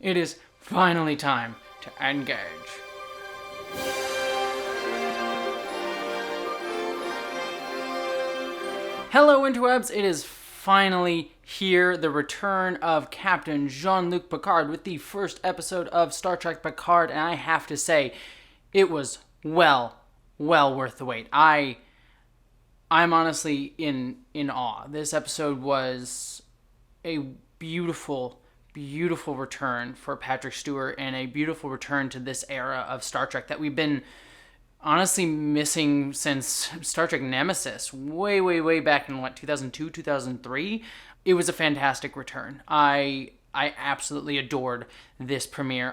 It is finally time to engage. Hello, interwebs. It is finally here, the return of Captain Jean-Luc Picard with the first episode of Star Trek Picard, and I have to say, it was well worth the wait. I'm honestly in awe. This episode was a beautiful return for Patrick Stewart and a beautiful return to this era of Star Trek that we've been honestly missing since Star Trek Nemesis, way back in 2002, 2003. It was a fantastic return. I absolutely adored this premiere.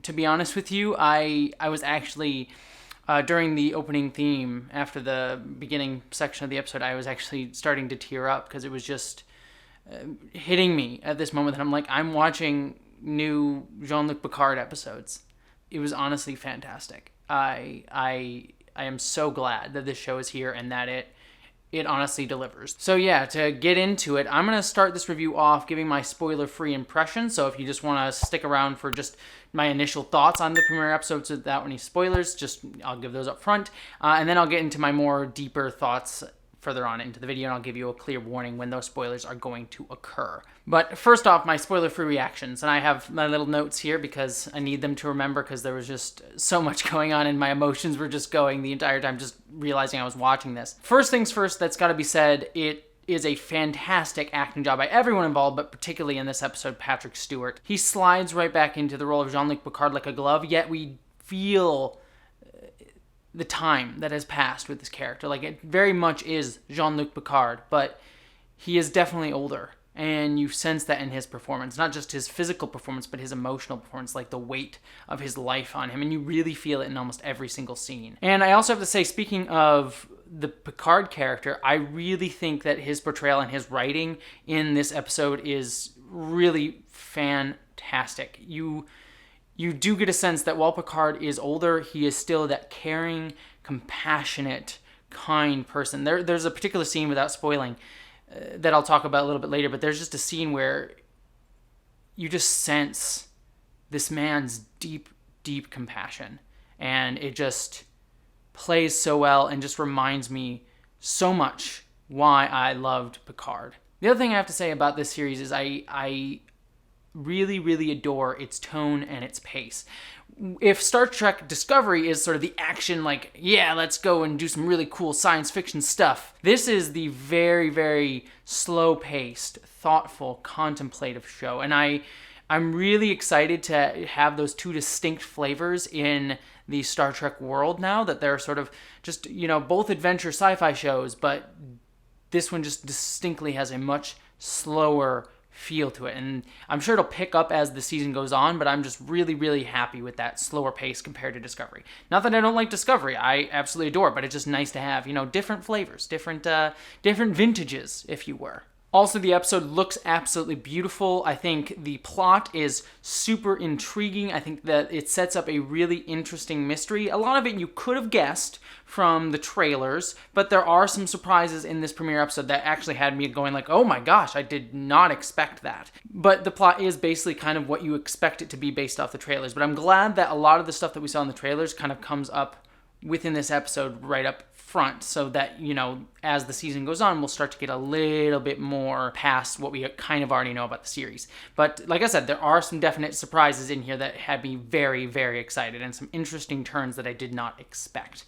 To be honest with you, I was actually during the opening theme, after the beginning section of the episode, I was actually starting to tear up because it was just hitting me at this moment that I'm like, I'm watching new Jean-Luc Picard episodes. It was honestly fantastic. I am so glad that this show is here and that it honestly delivers. So yeah, to get into it, I'm going to start this review off giving my spoiler-free impression. So if you just want to stick around for just my initial thoughts on the premiere episodes without any spoilers, I'll give those up front. And then I'll get into my more deeper thoughts further on into the video, and I'll give you a clear warning when those spoilers are going to occur. But first off, my spoiler-free reactions, and I have my little notes here because I need them to remember because there was just so much going on and my emotions were just going the entire time just realizing I was watching this. First things first, that's got to be said, it is a fantastic acting job by everyone involved, but particularly in this episode, Patrick Stewart. He slides right back into the role of Jean-Luc Picard like a glove, yet we feel the time that has passed with this character. Like, it very much is Jean-Luc Picard, but he is definitely older, and you sense that in his performance. Not just his physical performance, but his emotional performance, like the weight of his life on him, and you really feel it in almost every single scene. And I also have to say, speaking of the Picard character, I really think that his portrayal and his writing in this episode is really fantastic. You do get a sense that while Picard is older, he is still that caring, compassionate, kind person. There's a particular scene, without spoiling, that I'll talk about a little bit later, but there's just a scene where you just sense this man's deep compassion. And it just plays so well and just reminds me so much why I loved Picard. The other thing I have to say about this series is I really adore its tone and its pace. If Star Trek Discovery is sort of the action, like, yeah, let's go and do some really cool science fiction stuff, this is the very slow-paced, thoughtful, contemplative show. And I'm really excited to have those two distinct flavors in the Star Trek world now, that they're sort of just, both adventure sci-fi shows, but this one just distinctly has a much slower feel to it, and I'm sure it'll pick up as the season goes on, but I'm just really happy with that slower pace compared to Discovery. Not that I don't like Discovery, I absolutely adore it, but it's just nice to have, different flavors, different vintages, if you were. Also, the episode looks absolutely beautiful. I think the plot is super intriguing. I think that it sets up a really interesting mystery. A lot of it you could have guessed from the trailers, but there are some surprises in this premiere episode that actually had me going like, oh my gosh, I did not expect that. But the plot is basically kind of what you expect it to be based off the trailers. But I'm glad that a lot of the stuff that we saw in the trailers kind of comes up within this episode right up front, so that, as the season goes on, we'll start to get a little bit more past what we kind of already know about the series. But like I said, there are some definite surprises in here that had me very excited, and some interesting turns that I did not expect.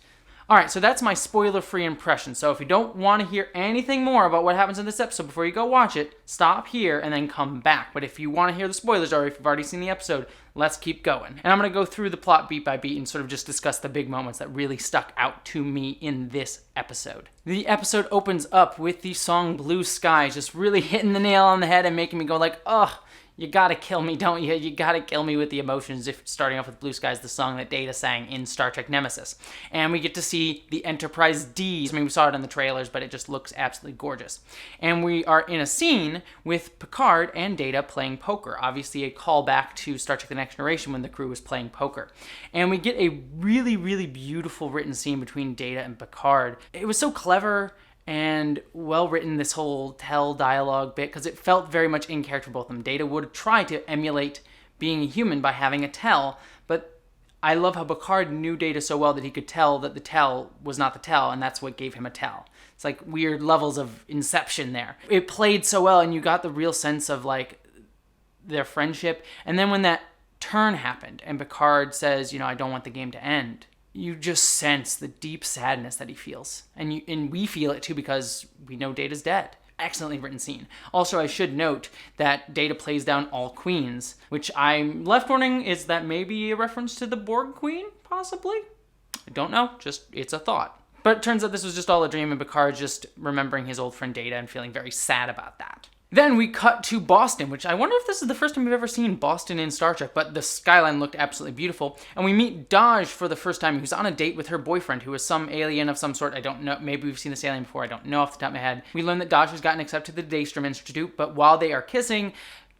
Alright, so that's my spoiler-free impression. So if you don't want to hear anything more about what happens in this episode before you go watch it, stop here and then come back. But if you want to hear the spoilers, or if you've already seen the episode, let's keep going. And I'm going to go through the plot beat by beat and sort of just discuss the big moments that really stuck out to me in this episode. The episode opens up with the song Blue Skies, just really hitting the nail on the head and making me go like, ugh, you gotta kill me, don't you? You gotta kill me with the emotions, if starting off with Blue Skies, the song that Data sang in Star Trek Nemesis. And we get to see the Enterprise D. I mean, we saw it in the trailers, but it just looks absolutely gorgeous. And we are in a scene with Picard and Data playing poker. Obviously a callback to Star Trek The Next Generation when the crew was playing poker. And we get a really beautiful written scene between Data and Picard. It was so clever and well written, this whole tell dialogue bit, because it felt very much in character for both of them. Data would try to emulate being a human by having a tell, but I love how Picard knew Data so well that he could tell that the tell was not the tell, and that's what gave him a tell. It's like weird levels of inception there. It played so well, and you got the real sense of like their friendship. And then when that turn happened, and Picard says, I don't want the game to end, you just sense the deep sadness that he feels. And we feel it too because we know Data's dead. Excellently written scene. Also, I should note that Data plays down all queens, which I'm left wondering, is that maybe a reference to the Borg Queen, possibly? I don't know, just it's a thought. But it turns out this was just all a dream, and Picard just remembering his old friend Data and feeling very sad about that. Then we cut to Boston, which I wonder if this is the first time we've ever seen Boston in Star Trek, but the skyline looked absolutely beautiful. And we meet Dahj for the first time, who's on a date with her boyfriend, who is some alien of some sort. I don't know. Maybe we've seen this alien before. I don't know off the top of my head. We learn that Dahj has gotten accepted to the Daystrom Institute, but while they are kissing,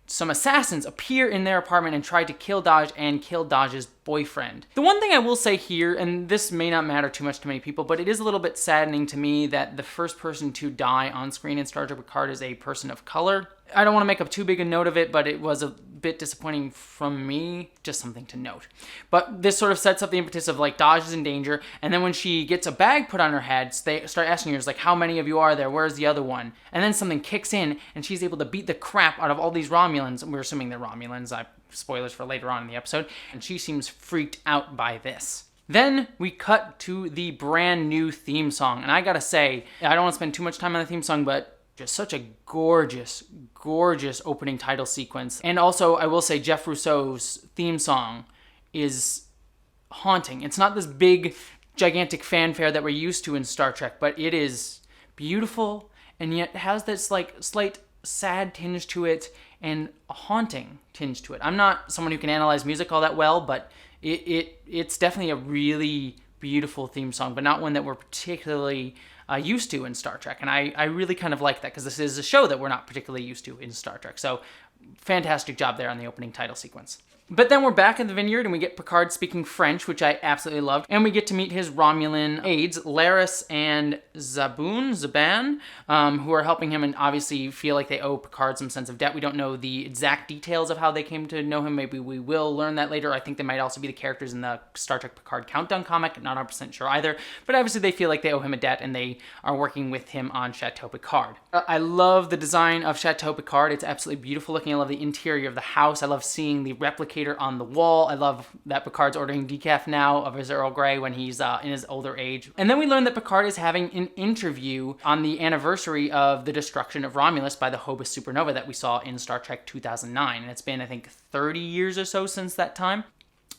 some assassins appear in their apartment and try to kill Dahj and kill Dahj's boyfriend. The one thing I will say here, and this may not matter too much to many people, but it is a little bit saddening to me that the first person to die on screen in Star Trek Picard is a person of color. I don't want to make up too big a note of it, but it was a bit disappointing from me. Just something to note. But this sort of sets up the impetus of like Dahj is in danger, and then when she gets a bag put on her head, they start asking her, like, how many of you are there? Where's the other one? And then something kicks in, and she's able to beat the crap out of all these Romulans. We're assuming they're Romulans. Spoilers for later on in the episode. And she seems freaked out by this. Then we cut to the brand new theme song. And I gotta say, I don't want to spend too much time on the theme song, but just such a gorgeous, gorgeous opening title sequence. And also, I will say, Jeff Rousseau's theme song is haunting. It's not this big, gigantic fanfare that we're used to in Star Trek, but it is beautiful and yet has this like slight sad tinge to it and a haunting tinge to it. I'm not someone who can analyze music all that well, but it's definitely a really beautiful theme song, but not one that we're particularly used to in Star Trek. And I really kind of like that because this is a show that we're not particularly used to in Star Trek. So fantastic job there on the opening title sequence. But then we're back in the vineyard and we get Picard speaking French, which I absolutely loved. And we get to meet his Romulan aides, Laris and Zaban, who are helping him and obviously feel like they owe Picard some sense of debt. We don't know the exact details of how they came to know him. Maybe we will learn that later. I think they might also be the characters in the Star Trek Picard Countdown comic. Not 100% sure either. But obviously they feel like they owe him a debt and they are working with him on Chateau Picard. I love the design of Chateau Picard. It's absolutely beautiful looking. I love the interior of the house. I love seeing the replicator on the wall. I love that Picard's ordering decaf now of his Earl Grey when he's in his older age. And then we learn that Picard is having an interview on the anniversary of the destruction of Romulus by the Hobus supernova that we saw in Star Trek 2009. And it's been, I think, 30 years or so since that time.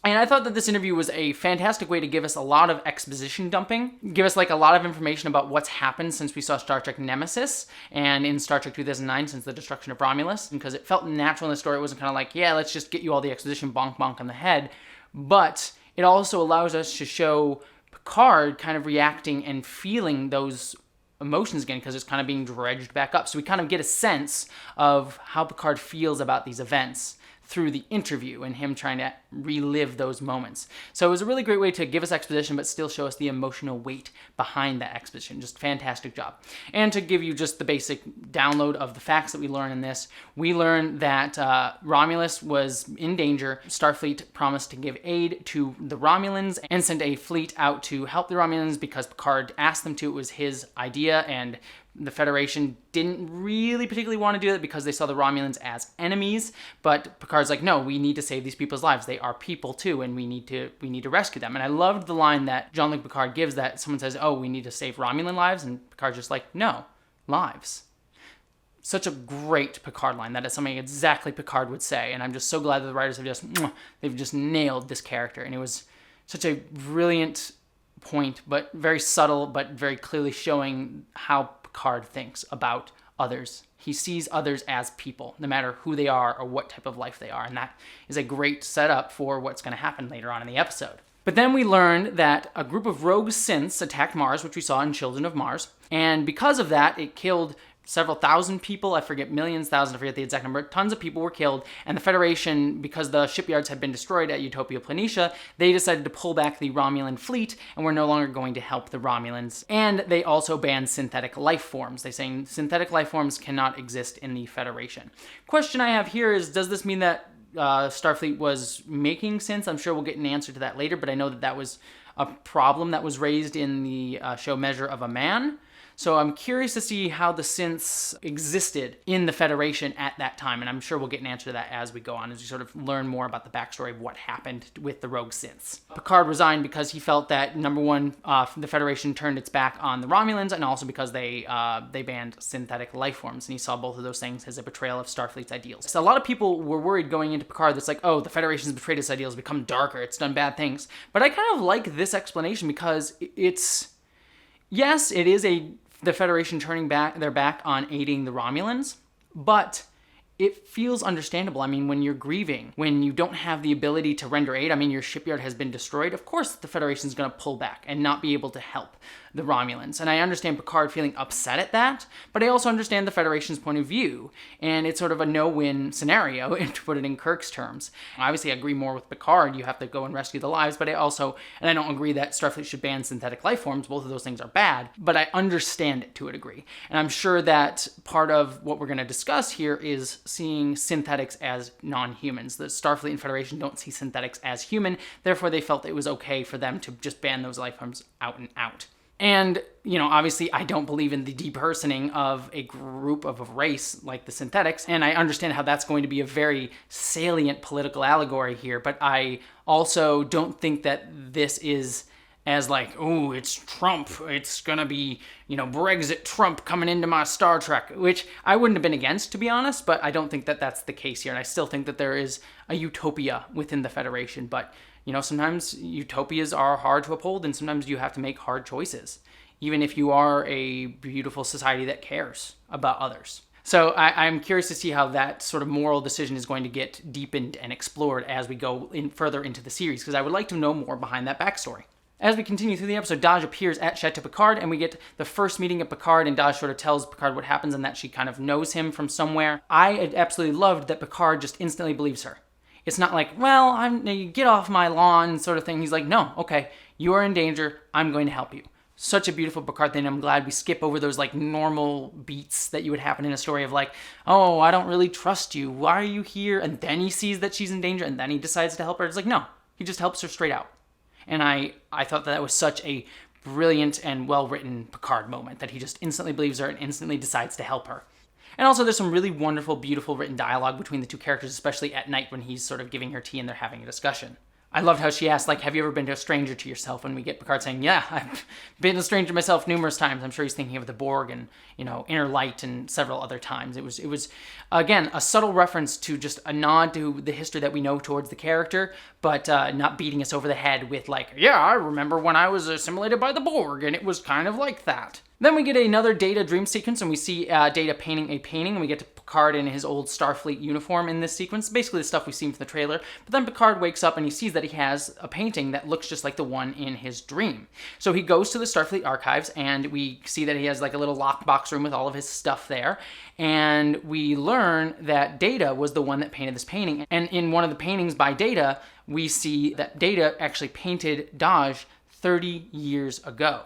And I thought that this interview was a fantastic way to give us a lot of exposition dumping, give us like a lot of information about what's happened since we saw Star Trek Nemesis and in Star Trek 2009 since the destruction of Romulus, because it felt natural in the story. It wasn't kind of like, yeah, let's just get you all the exposition, bonk, bonk on the head. But it also allows us to show Picard kind of reacting and feeling those emotions again because it's kind of being dredged back up. So we kind of get a sense of how Picard feels about these events through the interview and him trying to relive those moments. So it was a really great way to give us exposition but still show us the emotional weight behind that exposition. Just fantastic job. And to give you just the basic download of the facts that we learn in this, we learn that Romulus was in danger. Starfleet promised to give aid to the Romulans and send a fleet out to help the Romulans because Picard asked them to. It was his idea, and the Federation didn't really particularly want to do it because they saw the Romulans as enemies, but Picard's like, no, we need to save these people's lives. They are people too, and we need to rescue them. And I loved the line that Jean-Luc Picard gives that someone says, oh, we need to save Romulan lives, and Picard's just like, no, lives. Such a great Picard line. That is something exactly Picard would say, and I'm just so glad that the writers have they've just nailed this character, and it was such a brilliant point, but very subtle, but very clearly showing how Picard thinks about others. He sees others as people, no matter who they are or what type of life they are, and that is a great setup for what's going to happen later on in the episode. But then we learned that a group of rogue synths attacked Mars, which we saw in Children of Mars, and because of that, it killed several thousand people, I forget, millions, thousands, I forget the exact number, tons of people were killed, and the Federation, because the shipyards had been destroyed at Utopia Planitia, they decided to pull back the Romulan fleet, and were no longer going to help the Romulans. And they also banned synthetic life forms. They're saying synthetic life forms cannot exist in the Federation. Question I have here is, does this mean that Starfleet was making synths. I'm sure we'll get an answer to that later, but I know that was a problem that was raised in the show Measure of a Man. So I'm curious to see how the synths existed in the Federation at that time, and I'm sure we'll get an answer to that as we go on, as we sort of learn more about the backstory of what happened with the rogue synths. Picard resigned because he felt that, number one, the Federation turned its back on the Romulans, and also because they banned synthetic life forms, and he saw both of those things as a betrayal of Starfleet's ideals. So a lot of people were worried going into Picard that's like, oh, the Federation's betrayed its ideals, become darker, it's done bad things. But I kind of like this explanation because yes, it is the Federation turning their back on aiding the Romulans, but it feels understandable. I mean, when you're grieving, when you don't have the ability to render aid, I mean, your shipyard has been destroyed, of course the Federation's going to pull back and not be able to help the Romulans. And I understand Picard feeling upset at that, but I also understand the Federation's point of view, and it's sort of a no-win scenario, to put it in Kirk's terms. Obviously, I agree more with Picard, you have to go and rescue the lives, but I don't agree that Starfleet should ban synthetic life forms. Both of those things are bad, but I understand it to a degree. And I'm sure that part of what we're going to discuss here is seeing synthetics as non-humans. The Starfleet and Federation don't see synthetics as human, therefore they felt it was okay for them to just ban those life forms out and out. And, obviously I don't believe in the depersoning of a group of a race like the synthetics, and I understand how that's going to be a very salient political allegory here, but I also don't think that this is as like, oh, it's Trump, it's gonna be, Brexit Trump coming into my Star Trek, which I wouldn't have been against, to be honest, but I don't think that that's the case here, and I still think that there is a utopia within the Federation, but sometimes utopias are hard to uphold, and sometimes you have to make hard choices, even if you are a beautiful society that cares about others. So I'm curious to see how that sort of moral decision is going to get deepened and explored as we go further into the series, because I would like to know more behind that backstory. As we continue through the episode, Dahj appears at Chateau Picard, and we get the first meeting of Picard, and Dahj sort of tells Picard what happens and that she kind of knows him from somewhere. I absolutely loved that Picard just instantly believes her. It's not like, well, you get off my lawn sort of thing. He's like, no, okay, you are in danger. I'm going to help you. Such a beautiful Picard thing. I'm glad we skip over those like normal beats that you would happen in a story of like, oh, I don't really trust you. Why are you here? And then he sees that she's in danger and then he decides to help her. It's like, no, he just helps her straight out. And I thought that was such a brilliant and well-written Picard moment that he just instantly believes her and instantly decides to help her. And also there's some really wonderful, beautiful written dialogue between the two characters, especially at night when he's sort of giving her tea and they're having a discussion. I loved how she asked, like, have you ever been a stranger to yourself? And we get Picard saying, yeah, I've been a stranger myself numerous times. I'm sure he's thinking of the Borg and, Inner Light and several other times. It was again, a subtle reference to just a nod to the history that we know towards the character, but not beating us over the head with like, yeah, I remember when I was assimilated by the Borg and it was kind of like that. Then we get another Data dream sequence, and we see Data painting a painting, and we get to Picard in his old Starfleet uniform in this sequence, basically the stuff we've seen from the trailer. But then Picard wakes up and he sees that he has a painting that looks just like the one in his dream. So he goes to the Starfleet archives, and we see that he has like a little lockbox room with all of his stuff there. And we learn that Data was the one that painted this painting. And in one of the paintings by Data, we see that Data actually painted Dahj 30 years ago.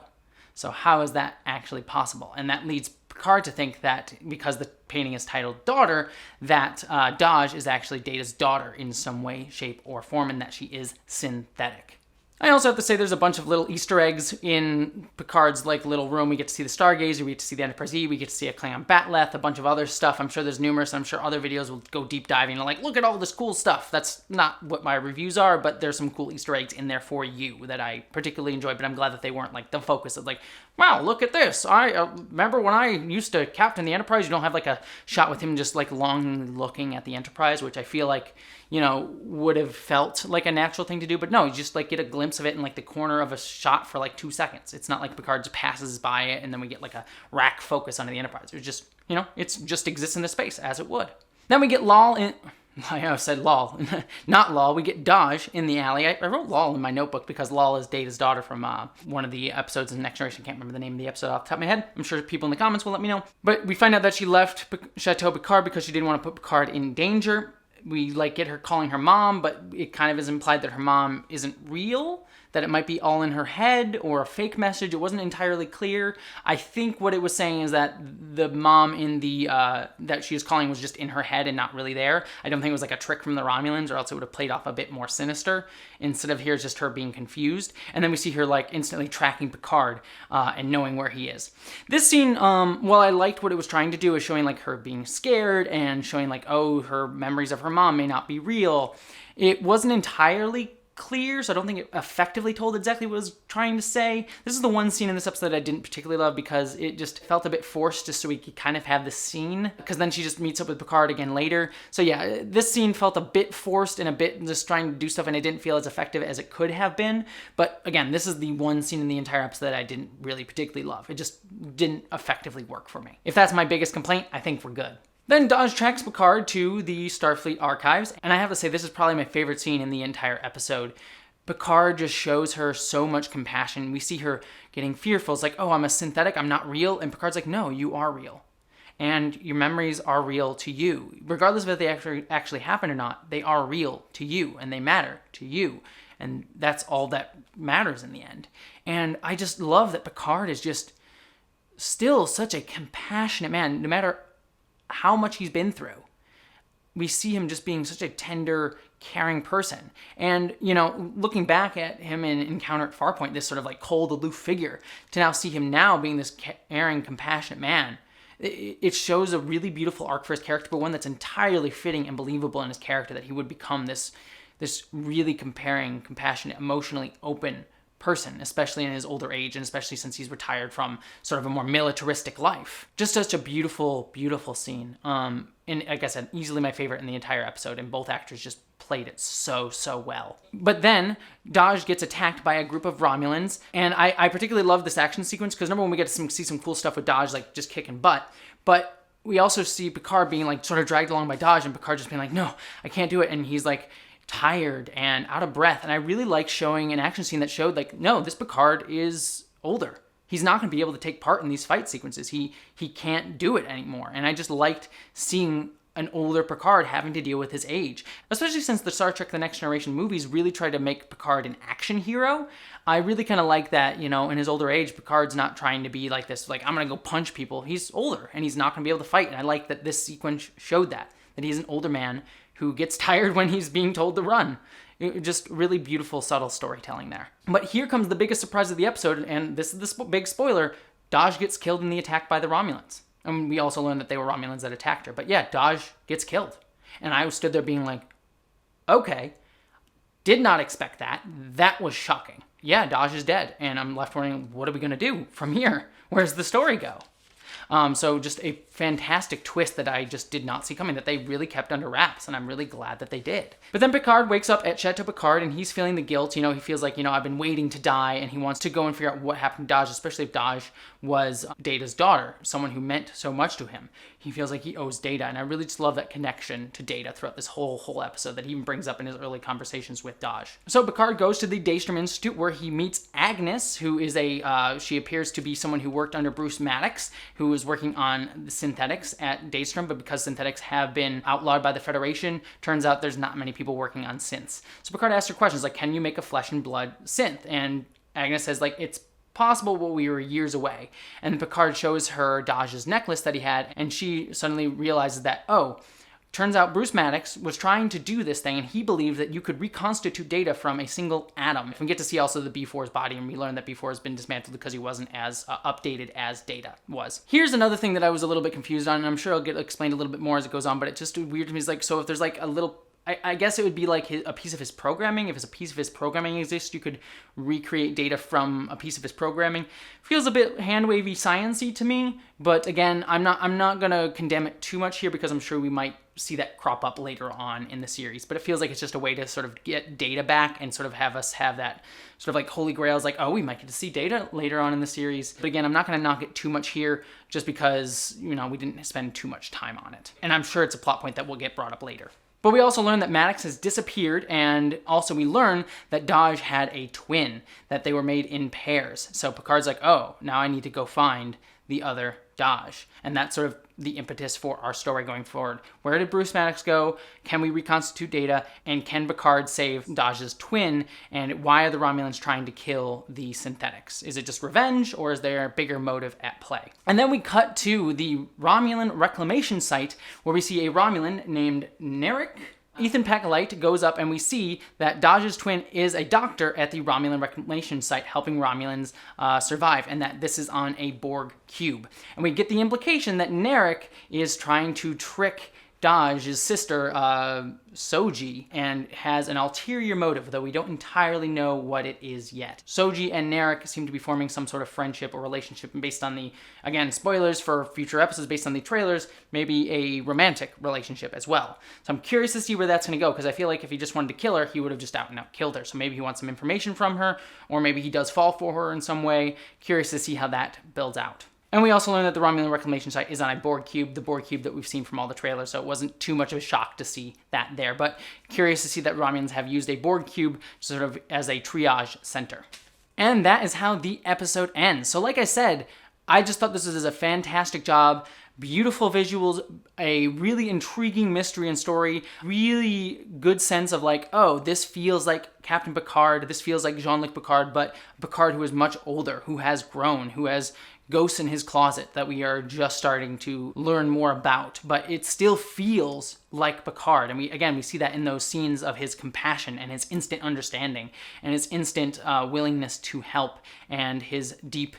So how is that actually possible? And that leads Picard to think that because the painting is titled Daughter, that Dahj is actually Data's daughter in some way, shape, or form, and that she is synthetic. I also have to say there's a bunch of little Easter eggs in Picard's like little room. We get to see the Stargazer, we get to see the Enterprise E, we get to see a Klingon Batleth, a bunch of other stuff. I'm sure there's numerous. I'm sure other videos will go deep diving and like, look at all this cool stuff. That's not what my reviews are, but there's some cool Easter eggs in there for you that I particularly enjoyed, but I'm glad that they weren't like the focus of like, wow, look at this. I remember when I used to captain the Enterprise, you don't have like a shot with him just like long looking at the Enterprise, which I feel like, would have felt like a natural thing to do, but no, you just like get a glimpse of it in like the corner of a shot for like 2 seconds. It's not like Picard just passes by it and then we get like a rack focus onto the Enterprise. It was just, it just exists in the space as it would. Then we get Lal in... I said Lal, not Lal. We get Dahj in the alley. I wrote Lal in my notebook because Lal is Data's daughter from one of the episodes in Next Generation. I can't remember the name of the episode off the top of my head. I'm sure people in the comments will let me know. But we find out that she left Chateau Picard because she didn't want to put Picard in danger. We get her calling her mom, but it kind of is implied that her mom isn't real, that it might be all in her head or a fake message. It wasn't entirely clear. I think what it was saying is that the mom in the that she was calling was just in her head and not really there. I don't think it was like a trick from the Romulans, or else it would have played off a bit more sinister. Instead of here, it's just her being confused. And then we see her like instantly tracking Picard and knowing where he is. This scene, while I liked what it was trying to do, is showing like her being scared and showing like, oh, her memories of her mom may not be real. It wasn't entirely clear, so I don't think it effectively told exactly what it was trying to say. This is the one scene in this episode that I didn't particularly love because it just felt a bit forced just so we could kind of have the scene, because then she just meets up with Picard again later. So yeah, this scene felt a bit forced and a bit just trying to do stuff, and it didn't feel as effective as it could have been. But again, this is the one scene in the entire episode that I didn't really particularly love. It just didn't effectively work for me. If that's my biggest complaint, I think we're good. Then Dahj tracks Picard to the Starfleet archives, and I have to say this is probably my favorite scene in the entire episode. Picard just shows her so much compassion. We see her getting fearful. It's like, oh, I'm a synthetic, I'm not real. And Picard's like, no, you are real. And your memories are real to you. Regardless of if they actually happen or not, they are real to you, and they matter to you. And that's all that matters in the end. And I just love that Picard is just still such a compassionate man, no matter how much he's been through. We see him just being such a tender, caring person. And, you know, looking back at him in Encounter at Farpoint, this sort of like cold, aloof figure, to now see him now being this caring, compassionate man, it shows a really beautiful arc for his character, but one that's entirely fitting and believable in his character, that he would become this really caring, compassionate, emotionally open person, especially in his older age, and especially since he's retired from sort of a more militaristic life. Just such a beautiful, beautiful scene. And like I said, easily my favorite in the entire episode, and both actors just played it so well. But then Dahj gets attacked by a group of Romulans, and I particularly love this action sequence because number one, we get to see some cool stuff with Dahj, like just kicking butt, but we also see Picard being like sort of dragged along by Dahj, and Picard just being like, no, I can't do it, and he's like tired and out of breath. And I really like showing an action scene that showed like, no, this Picard is older. He's not going to be able to take part in these fight sequences. He can't do it anymore. And I just liked seeing an older Picard having to deal with his age, especially since the Star Trek The Next Generation movies really tried to make Picard an action hero. I really kind of like that, you know, in his older age, Picard's not trying to be like this, like, I'm going to go punch people. He's older and he's not going to be able to fight. And I like that this sequence showed that he's an older man who gets tired when he's being told to run. Just really beautiful, subtle storytelling there. But here comes the biggest surprise of the episode, and this is the big spoiler. Dahj gets killed in the attack by the Romulans. And we also learned that they were Romulans that attacked her. But yeah, Dahj gets killed. And I stood there being like, okay, did not expect that. That was shocking. Yeah, Dahj is dead. And I'm left wondering, what are we going to do from here? Where's the story go? So just a fantastic twist that I just did not see coming, that they really kept under wraps, and I'm really glad that they did. But then Picard wakes up at Chateau Picard, and he's feeling the guilt. You know, he feels like, you know, I've been waiting to die, and he wants to go and figure out what happened to Dahj, especially if Dahj was Data's daughter, someone who meant so much to him. He feels like he owes Data, and I really just love that connection to Data throughout this whole episode that he even brings up in his early conversations with Dahj. So Picard goes to the Daystrom Institute, where he meets Agnes, who is she appears to be someone who worked under Bruce Maddox, who was working on the synthetics at Daystrom, but because synthetics have been outlawed by the Federation, turns out there's not many people working on synths. So Picard asks her questions like, can you make a flesh and blood synth? And Agnes says, like, it's possible, but we were years away. And Picard shows her Dahj's necklace that he had, and she suddenly realizes that, oh, turns out Bruce Maddox was trying to do this thing, and he believed that you could reconstitute Data from a single atom. We get to see also the B4's body, and we learn that B4 has been dismantled because he wasn't as updated as Data was. Here's another thing that I was a little bit confused on, and I'm sure it'll get explained a little bit more as it goes on, but it's just weird to me. It's like, so if there's like a little, I guess it would be like a piece of his programming. If it's a piece of his programming exists, you could recreate Data from a piece of his programming. Feels a bit hand-wavy, science-y to me, but again, I'm not gonna condemn it too much here because I'm sure we might see that crop up later on in the series. But it feels like it's just a way to sort of get Data back and sort of have us have that sort of like holy grails, like, oh, we might get to see Data later on in the series. But again, I'm not gonna knock it too much here just because, you know, we didn't spend too much time on it. And I'm sure it's a plot point that will get brought up later. But we also learn that Maddox has disappeared, and also we learn that Dahj had a twin, that they were made in pairs. So Picard's like, oh, now I need to go find the other Dahj. And that's sort of the impetus for our story going forward. Where did Bruce Maddox go? Can we reconstitute Data? And can Picard save Dahj's twin? And why are the Romulans trying to kill the synthetics? Is it just revenge, or is there a bigger motive at play? And then we cut to the Romulan reclamation site, where we see a Romulan named Narek. Ethan Peck goes up, and we see that Dahj's twin is a doctor at the Romulan reclamation site, helping Romulans survive, and that this is on a Borg cube. And we get the implication that Narek is trying to trick Dahj's sister, Soji, and has an ulterior motive, though we don't entirely know what it is yet. Soji and Narek seem to be forming some sort of friendship or relationship, and based on the, again, spoilers for future episodes, based on the trailers, maybe a romantic relationship as well. So I'm curious to see where that's going to go, because I feel like if he just wanted to kill her, he would have just out and out killed her. So maybe he wants some information from her, or maybe he does fall for her in some way. Curious to see how that builds out. And we also learned that the Romulan reclamation site is on a Borg cube, the Borg cube that we've seen from all the trailers, so it wasn't too much of a shock to see that there. But curious to see that Romulans have used a Borg cube sort of as a triage center. And that is how the episode ends. So like I said, I just thought this was a fantastic job. Beautiful visuals, a really intriguing mystery and story, really good sense of like, oh, this feels like Captain Picard, this feels like Jean-Luc Picard, but Picard who is much older, who has grown, who has ghosts in his closet that we are just starting to learn more about. But it still feels like Picard. And we see that in those scenes of his compassion and his instant understanding and his instant willingness to help and his deep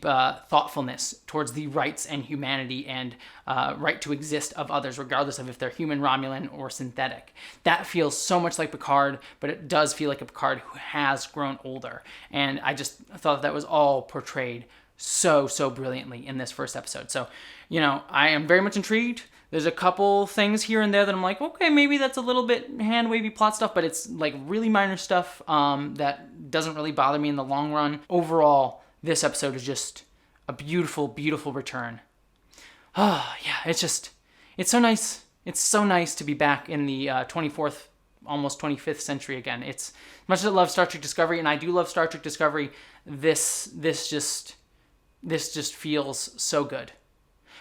thoughtfulness towards the rights and humanity and right to exist of others, regardless of if they're human, Romulan, or synthetic. That feels so much like Picard, but it does feel like a Picard who has grown older. And I just thought that was all portrayed so brilliantly in this first episode. So, I am very much intrigued. There's a couple things here and there that I'm like, okay, maybe that's a little bit hand-wavy plot stuff, but it's like really minor stuff that doesn't really bother me in the long run. Overall, this episode is just a beautiful, beautiful return. Oh, yeah, it's so nice. It's so nice to be back in the 24th, almost 25th century again. It's much as I love Star Trek Discovery, and I do love Star Trek Discovery, this just feels so good.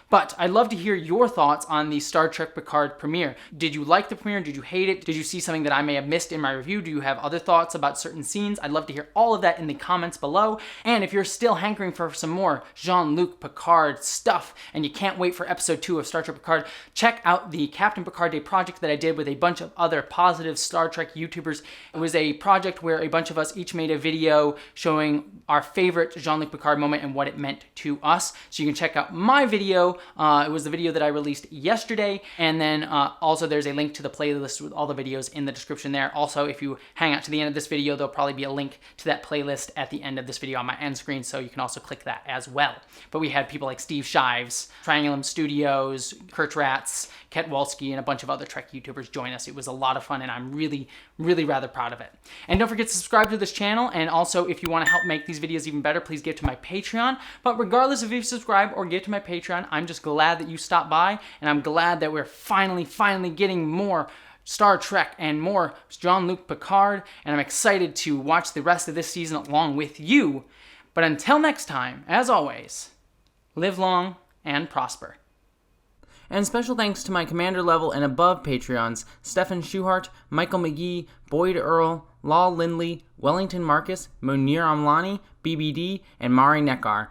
But I'd love to hear your thoughts on the Star Trek Picard premiere. Did you like the premiere? Did you hate it? Did you see something that I may have missed in my review? Do you have other thoughts about certain scenes? I'd love to hear all of that in the comments below. And if you're still hankering for some more Jean-Luc Picard stuff and you can't wait for episode 2 of Star Trek Picard, check out the Captain Picard Day project that I did with a bunch of other positive Star Trek YouTubers. It was a project where a bunch of us each made a video showing our favorite Jean-Luc Picard moment and what it meant to us. So you can check out my video. It was the video that I released yesterday, and then also there's a link to the playlist with all the videos in the description there. Also, if you hang out to the end of this video, there'll probably be a link to that playlist at the end of this video on my end screen, so you can also click that as well. But we had people like Steve Shives, Triangulum Studios, Kurt Ratz, Ket Walski, and a bunch of other Trek YouTubers join us. It was a lot of fun, and I'm really rather proud of it. And don't forget to subscribe to this channel, and also if you want to help make these videos even better, please give to my Patreon. But regardless if you subscribe or give to my Patreon, I'm just glad that you stopped by, and I'm glad that we're finally getting more Star Trek and more Jean-Luc Picard, and I'm excited to watch the rest of this season along with you. But until next time, as always, live long and prosper. And special thanks to my commander level and above Patreons, Stefan Schuhart, Michael McGee, Boyd Earl, Lal Lindley, Wellington Marcus, Munir Amlani, BBD, and Mari Nekar.